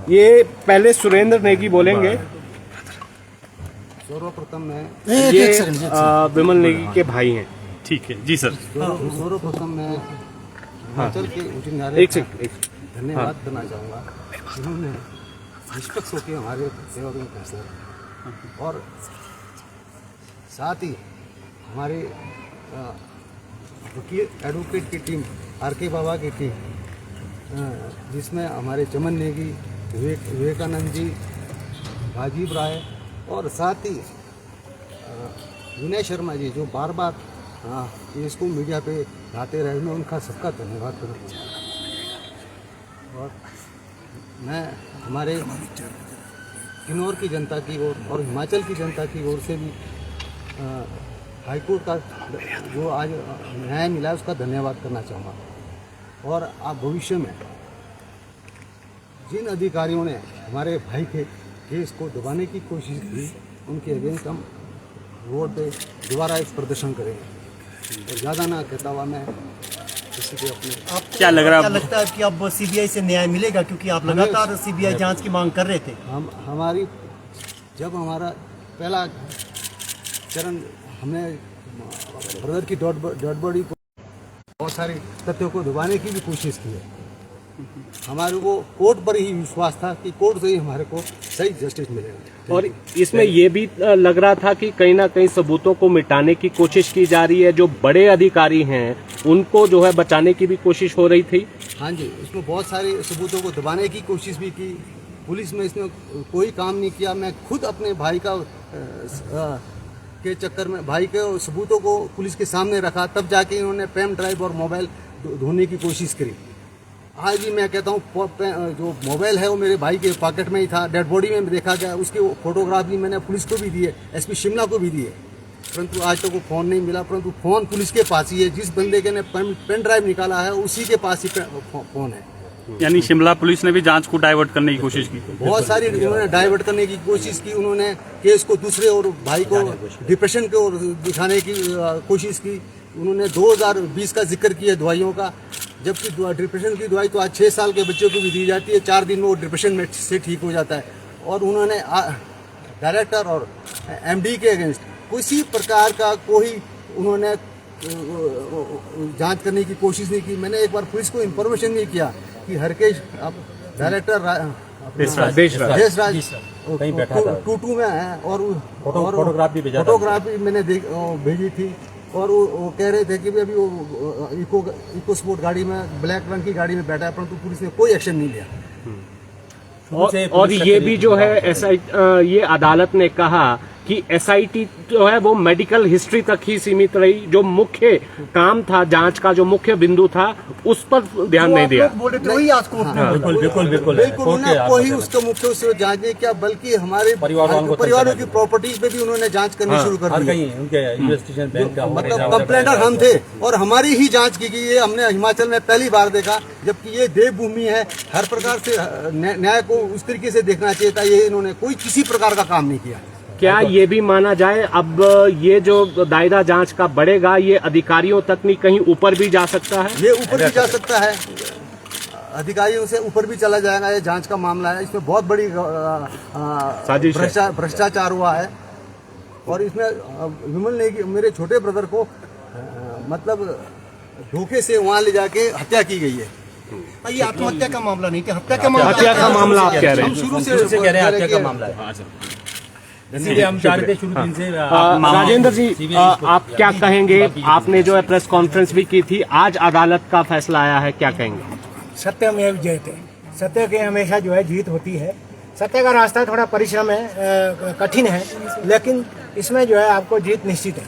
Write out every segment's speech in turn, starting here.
ये पहले सुरेंद्र नेगी बोलेंगे। सर्वप्रथम मैं ये विमल नेगी के भाई हैं। ठीक है जी सर। सर्वप्रथम मैं हिमाचल के उच्च न्यायालय एक का सेकंड धन्यवाद करना चाहूँगा, जिन्होंने निष्पक्ष होकर हमारे सेवा में फैसला और साथ ही हमारे वकील एडवोकेट की टीम आर.के. बाबा की टीम, जिसमें हमारे चमन नेगी, विवेकानंद जी, राजीव राय और साथ ही विनय शर्मा जी, जो बार बार इसको मीडिया पे लाते रहे, मैं उनका सबका धन्यवाद करना चाहूँगा। और मैं हमारे किन्नौर की जनता की ओर और हिमाचल की जनता की ओर से भी हाईकोर्ट का जो आज न्याय मिला है उसका धन्यवाद करना चाहूँगा। और आप भविष्य में जिन अधिकारियों ने हमारे भाई के केस को दबाने की कोशिश की, उनके अगेंस्ट हम रोड पे दोबारा एक प्रदर्शन करेंगे। और ज़्यादा ना कहता हुआ मैं किसी को अपने क्या लग रहा है, क्या लगता है कि अब सीबीआई से न्याय मिलेगा, क्योंकि आप लगातार सीबीआई जांच की मांग कर रहे थे। जब हमारा पहला चरण, हमने ब्रदर की डेड बॉडी को बहुत सारे तथ्यों को दबाने की भी कोशिश की है। हमारे को कोर्ट पर ही विश्वास था कि कोर्ट से ही हमारे को सही जस्टिस मिलेगा। और इसमें ये भी लग रहा था कि कहीं ना कहीं सबूतों को मिटाने की कोशिश की जा रही है, जो बड़े अधिकारी हैं उनको जो है बचाने की भी कोशिश हो रही थी। हाँ जी, इसमें बहुत सारे सबूतों को दबाने की कोशिश भी की। पुलिस में इसमें कोई काम नहीं किया। मैं खुद अपने भाई का के चक्कर में भाई के सबूतों को पुलिस के सामने रखा, तब जाके इन्होंने पेन ड्राइव और मोबाइल ढूंढने की कोशिश करी। आज भी मैं कहता हूँ जो मोबाइल है वो मेरे भाई के पॉकेट में ही था, डेड बॉडी में देखा गया। उसकी फोटोग्राफ भी मैंने पुलिस को भी दी है, एसपी शिमला को भी दी है, परंतु आज तक वो फ़ोन नहीं मिला। परंतु फ़ोन पुलिस के पास ही है, जिस बंदे के ने पेन ड्राइव निकाला है उसी के पास ही फ़ोन है। यानी शिमला पुलिस ने भी जांच को डाइवर्ट करने की कोशिश की। बहुत सारी उन्होंने डाइवर्ट करने की कोशिश की। उन्होंने केस को दूसरे और भाई को डिप्रेशन की ओर दिखाने की कोशिश की। उन्होंने 2020 का जिक्र किया दवाइयों का, जबकि डिप्रेशन की दवाई तो आज 6 साल के बच्चों को भी दी जाती है, 4 दिन में वो डिप्रेशन में से ठीक हो जाता है। और उन्होंने डायरेक्टर और एमडी के अगेंस्ट किसी प्रकार का कोई उन्होंने जांच करने की कोशिश नहीं की। मैंने एक बार पुलिस को इंफॉर्मेशन भी किया कि हरकेश डायरेक्टर देशराज टूटू में है, और फोटोग्राफी मैंने भेजी थी। और वो कह रहे थे कि अभी वो इको स्पोर्ट गाड़ी में, ब्लैक रंग की गाड़ी में बैठा है, परंतु पुलिस ने कोई एक्शन नहीं लिया। और ये भी जो है ये अदालत ने कहा कि एसआईटी जो है वो मेडिकल हिस्ट्री तक ही सीमित रही। जो मुख्य काम था, जांच का जो मुख्य बिंदु था, उस पर ध्यान नहीं दिया। बिल्कुल कोई उसका मुख्य उससे जांच नहीं किया, बल्कि हमारे परिवारों की प्रॉपर्टी पे भी उन्होंने जांच करनी शुरू कर दी। मतलब कंप्लेंटर हम थे और हमारी ही जांच की गई। ये हमने हिमाचल में पहली बार देखा, जबकि ये देवभूमि है, हर प्रकार से न्याय को उस तरीके से देखना चाहिए था। ये इन्होंने कोई किसी प्रकार का काम नहीं किया। क्या ये भी माना जाए अब ये जो दायरा जांच का बढ़ेगा, ये अधिकारियों तक नहीं कहीं ऊपर भी जा सकता है? ये ऊपर भी जा सकता है, अधिकारियों से ऊपर भी चला जाएगा। ये जांच का मामला है, इसमें बहुत बड़ी भ्रष्टाचार हुआ है। और इसमें विमल नेगी मेरे छोटे ब्रदर को मतलब धोखे से वहाँ ले जाके हत्या की गई है। ये आत्महत्या का मामला नहीं, हत्या का मामला आप कह रहे हैं? हम शुरू से कह रहे हैं हत्या का मामला है। राजेंद्र जी, आप क्या कहेंगे? आपने जो है प्रेस कॉन्फ्रेंस भी की थी, आज अदालत का फैसला आया है, क्या कहेंगे? सत्यमेव जयते, सत्य की हमेशा जो है जीत होती है। सत्य का रास्ता थोड़ा परिश्रम है, कठिन है, लेकिन इसमें जो है आपको जीत निश्चित है।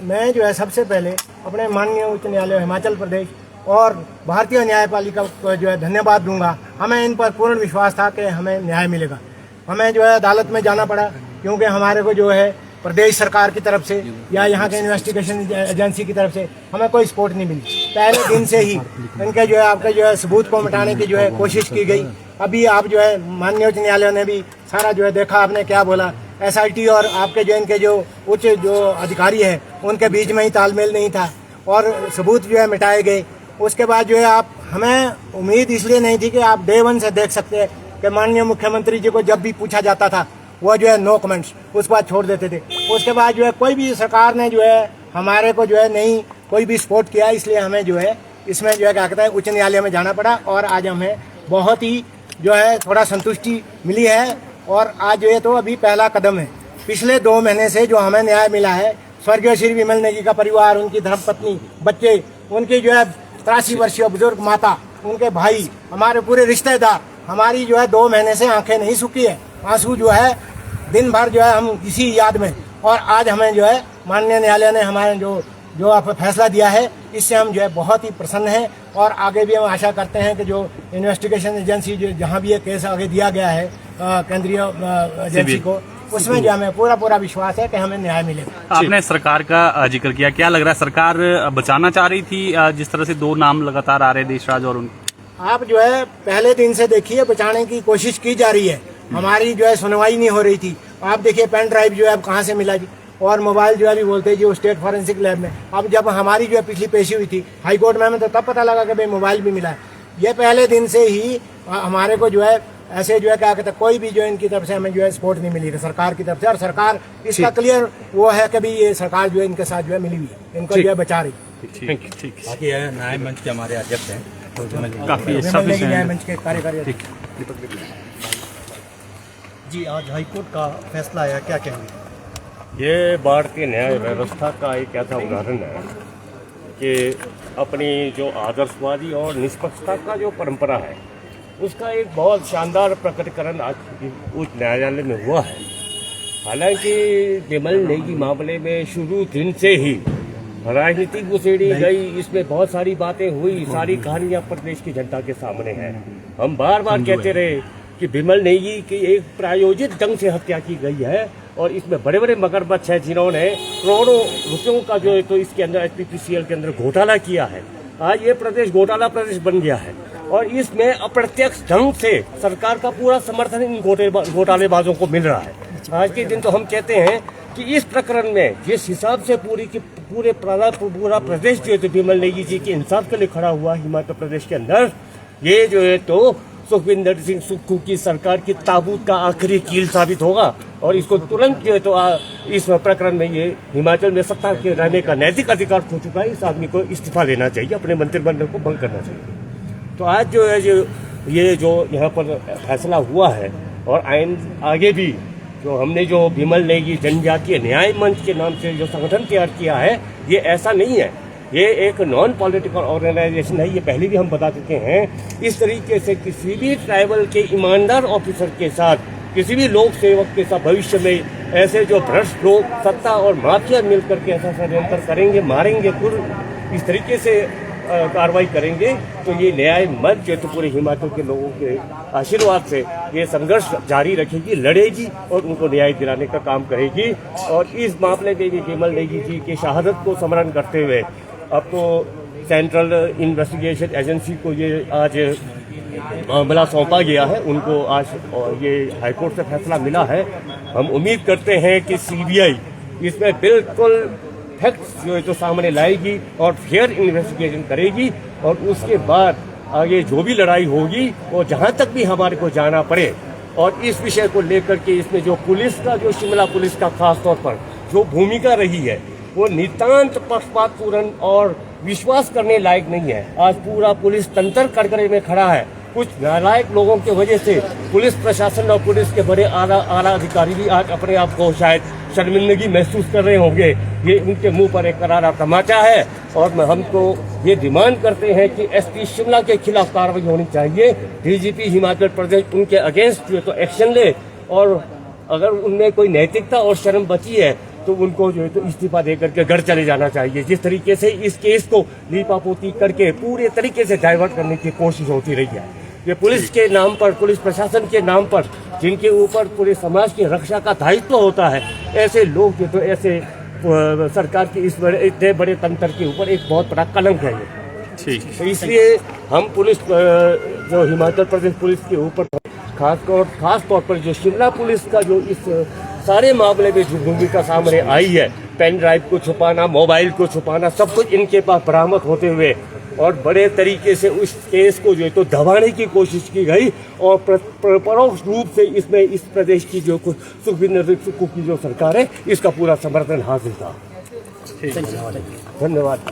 मैं जो है सबसे पहले अपने माननीय उच्च न्यायालय हिमाचल प्रदेश और भारतीय न्यायपालिका को जो है धन्यवाद दूंगा। हमें इन पर पूर्ण विश्वास था कि हमें न्याय मिलेगा। हमें जो है अदालत में जाना पड़ा, क्योंकि हमारे को जो है प्रदेश सरकार की तरफ से या यहाँ के इन्वेस्टिगेशन एजेंसी की तरफ से हमें कोई सपोर्ट नहीं मिली। पहले दिन से ही इनके जो है आपके जो है सबूत को मिटाने की जो है कोशिश की गई। अभी आप जो है माननीय उच्च न्यायालय ने भी सारा जो है देखा, आपने क्या बोला, एसआईटी और आपके जो इनके जो उच्च जो अधिकारी हैं उनके बीच में ही तालमेल नहीं था और सबूत जो है मिटाए गए। उसके बाद जो है आप, हमें उम्मीद इसलिए नहीं थी कि आप डे वन से देख सकते हैं कि माननीय मुख्यमंत्री जी को जब भी पूछा जाता था वो जो है नो कमेंट्स उस बात छोड़ देते थे। उसके बाद जो है कोई भी सरकार ने जो है हमारे को जो है नहीं कोई भी सपोर्ट किया, इसलिए हमें जो है इसमें जो है क्या कहता है उच्च न्यायालय में जाना पड़ा और आज हमें बहुत ही जो है थोड़ा संतुष्टि मिली है। और आज जो है तो अभी पहला कदम है। पिछले 2 महीने से जो हमें न्याय मिला है, स्वर्गीय श्री विमल नेगी का परिवार, उनकी धर्मपत्नी, बच्चे, उनकी जो है 83 वर्षीय बुजुर्ग माता, उनके भाई, हमारे पूरे रिश्तेदार, हमारी जो है 2 महीने से आंखें नहीं सूखी है, आंसू जो है दिन भर जो है हम इसी याद में। और आज हमें जो है माननीय न्यायालय ने हमारे जो आप फैसला दिया है, इससे हम जो है बहुत ही प्रसन्न हैं और आगे भी हम आशा करते हैं कि जो इन्वेस्टिगेशन एजेंसी जो जहां भी ये केस आगे दिया गया है केंद्रीय एजेंसी को, उसमें जो हमें पूरा विश्वास है कि हमें न्याय मिलेगा। आपने सरकार का जिक्र किया, क्या लग रहा है सरकार बचाना चाह रही थी जिस तरह से 2 नाम लगातार आ रहे देशराज और आप जो है पहले दिन से देखिए बचाने की कोशिश की जा रही है, हमारी जो है सुनवाई नहीं हो रही थी। आप देखिए पेन ड्राइव जो है अब कहाँ से मिला जी, और मोबाइल जो है अभी बोलते हैं जी वो स्टेट फॉरेंसिक लैब में। अब जब हमारी जो है पिछली पेशी हुई थी हाई कोर्ट में, हमें तो तब पता लगा कि भाई मोबाइल भी मिला है। ये पहले दिन से ही हमारे को जो है ऐसे जो है क्या कहते हैं कोई भी जो इनकी तरफ से हमें जो है सपोर्ट नहीं मिली सरकार की तरफ से, और सरकार इसका क्लियर वो है कि भाई ये सरकार जो है इनके साथ जो है मिली हुई है, इनको जो है बचा रही है। ठीक बाकी न्याय मंच के हमारे अध्यक्ष हैं काफी विमल नेगी न्याय मंच के कार्यकारी जी, आज हाईकोर्ट का फैसला आया, क्या कहेंगे? ये भारतीय न्याय व्यवस्था का एक ऐसा उदाहरण है कि अपनी जो आदर्शवादी और निष्पक्षता का जो परंपरा है उसका एक बहुत शानदार प्रकटीकरण आज उच्च न्यायालय में हुआ है। हालांकि विमल नेगी मामले में शुरू दिन से ही राजनीतिक उसेड़ी गई, इसमें बहुत सारी बातें हुई, सारी कहानियां प्रदेश की जनता के सामने हैं। हम बार बार कहते रहे कि विमल नेगी की एक प्रायोजित ढंग से हत्या की गई है और इसमें बड़े बड़े मगरमच्छ हैं जिन्होंने करोड़ों रुपयों का जो है तो इसके अंदर एचपीसीएल के अंदर घोटाला किया है। आज ये प्रदेश घोटाला प्रदेश बन गया है और इसमें अप्रत्यक्ष ढंग से सरकार का पूरा समर्थन इन घोटालेबाजों को मिल रहा है। आज के दिन तो हम कहते हैं कि इस प्रकरण में जिस हिसाब से पूरा प्रदेश जो है तो विमल नेगी जी के इंसाफ के लिए खड़ा हुआ हिमाचल प्रदेश के अंदर, ये जो है तो सुखविंदर सिंह सुक्खू की सरकार की ताबूत का आखिरी कील साबित होगा और इसको तुरंत जो है तो इस प्रकरण में ये हिमाचल में सत्ता के रहने का नैतिक अधिकार खो चुका है। इस आदमी को इस्तीफा देना चाहिए, अपने मंत्रिमंडल को भंग करना चाहिए। तो आज जो है ये जो यहाँ पर फैसला हुआ है और आगे भी जो हमने जो विमल नेगी जनजातीय न्याय मंच के नाम से जो संगठन तैयार किया है, ये ऐसा नहीं है, ये एक नॉन पॉलिटिकल ऑर्गेनाइजेशन है। ये पहले भी हम बता चुके हैं। इस तरीके से किसी भी ट्राइबल के ईमानदार ऑफिसर के साथ, किसी भी लोक सेवक के साथ भविष्य में ऐसे जो भ्रष्ट लोग सत्ता और माफिया मिलकर के ऐसा षड्यंत्र करेंगे, मारेंगे, खुद इस तरीके से कार्रवाई करेंगे, तो ये न्याय मंच जो तो पूरे हिमाचल के लोगों के आशीर्वाद से ये संघर्ष जारी रखेगी, लड़ेगी और उनको न्याय दिलाने का काम करेगी। और इस मामले में भी विमल नेगी जी की शहादत को स्मरण करते हुए अब तो सेंट्रल इन्वेस्टिगेशन एजेंसी को ये आज मामला सौंपा गया है, उनको आज ये हाईकोर्ट से फैसला मिला है। हम उम्मीद करते हैं कि सीबीआई इसमें बिल्कुल फैक्ट्स जो है तो सामने लाएगी और फेयर इन्वेस्टिगेशन करेगी और उसके बाद आगे जो भी लड़ाई होगी वो जहां तक भी हमारे को जाना पड़े। और इस विषय को लेकर के इसमें जो पुलिस का, जो शिमला पुलिस का खास तौर पर जो भूमिका रही है वो नितांत पक्षपातपूर्ण और विश्वास करने लायक नहीं है। आज पूरा पुलिस तंत्र कटघरे में खड़ा है। कुछ नालायक लोगों की वजह से पुलिस प्रशासन और पुलिस के बड़े आला अधिकारी भी आज अपने आप को शायद शर्मिंदगी महसूस कर रहे होंगे। ये उनके मुंह पर एक करारा तमाचा है और हमको ये डिमांड करते हैं कि एसपी शिमला के खिलाफ कार्रवाई होनी चाहिए। डीजीपी हिमाचल प्रदेश उनके अगेंस्ट जो तो एक्शन ले और अगर उनमें कोई नैतिकता और शर्म बची है तो उनको जो है तो इस्तीफा दे करके घर चले जाना चाहिए। जिस तरीके से इस केस को लीपापोती करके पूरे तरीके से डाइवर्ट करने की कोशिश होती रही है, ये पुलिस के नाम पर, पुलिस प्रशासन के नाम पर, जिनके ऊपर पूरे समाज की रक्षा का दायित्व होता है, ऐसे लोग जो तो ऐसे सरकार की इस इतने बड़े तंत्र के ऊपर एक बहुत बड़ा कलंक है ये। ठीक तो इसलिए हम पुलिस जो हिमाचल प्रदेश पुलिस के ऊपर खास तौर पर जो शिमला पुलिस का जो इस सारे मामले में जो भूमिका सामने आई है, पेन ड्राइव को छुपाना, मोबाइल को छुपाना, सब कुछ इनके पास बरामद होते हुए और बड़े तरीके से उस केस को जो है तो दबाने की कोशिश की गई और परोक्ष रूप से इसमें इस प्रदेश की जो सुखविंदर सुक्खू की जो सरकार है इसका पूरा समर्थन हासिल था। धन्यवाद।